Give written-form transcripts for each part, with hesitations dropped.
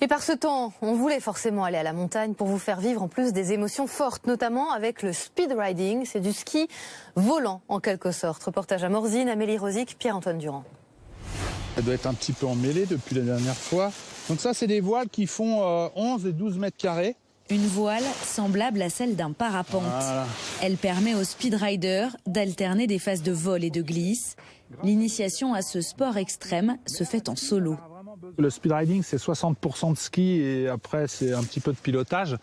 Et par ce temps, on voulait forcément aller à la montagne pour vous faire vivre en plus des émotions fortes, notamment avec le speed riding. C'est du ski volant en quelque sorte. Reportage à Morzine, Amélie Rosic, Pierre-Antoine Durand. Ça doit être un petit peu emmêlé depuis la dernière fois. Donc ça, c'est des voiles qui font 11 et 12 mètres carrés. Une voile semblable à celle d'un parapente. Voilà. Elle permet aux speedriders d'alterner des phases de vol et de glisse. L'initiation à ce sport extrême se fait en solo. Le speedriding, c'est 60% de ski et après, c'est un petit peu de pilotage.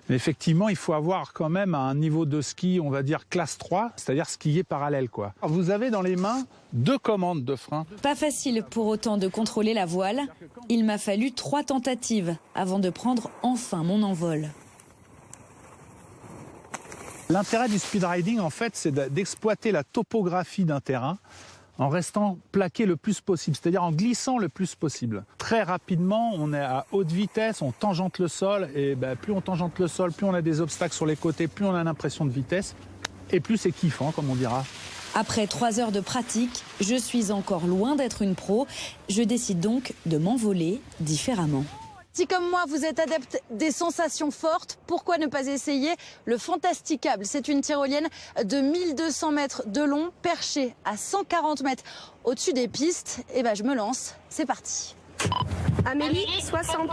Mais effectivement, il faut avoir quand même un niveau de ski, on va dire classe 3, c'est-à-dire skier parallèle, quoi. Vous avez dans les mains 2 commandes de frein. Pas facile pour autant de contrôler la voile. Il m'a fallu 3 tentatives avant de prendre enfin mon envol. L'intérêt du speedriding, en fait, c'est d'exploiter la topographie d'un terrain en restant plaqué le plus possible, c'est-à-dire en glissant le plus possible. Très rapidement, on est à haute vitesse, on tangente le sol, et plus on tangente le sol, plus on a des obstacles sur les côtés, plus on a l'impression de vitesse, et plus c'est kiffant, comme on dira. Après 3 heures de pratique, je suis encore loin d'être une pro. Je décide donc de m'envoler différemment. Si comme moi vous êtes adepte des sensations fortes, pourquoi ne pas essayer le Fantasticable? C'est une tyrolienne de 1200 mètres de long, perchée à 140 mètres au-dessus des pistes. Et je me lance, c'est parti. Amélie, 60.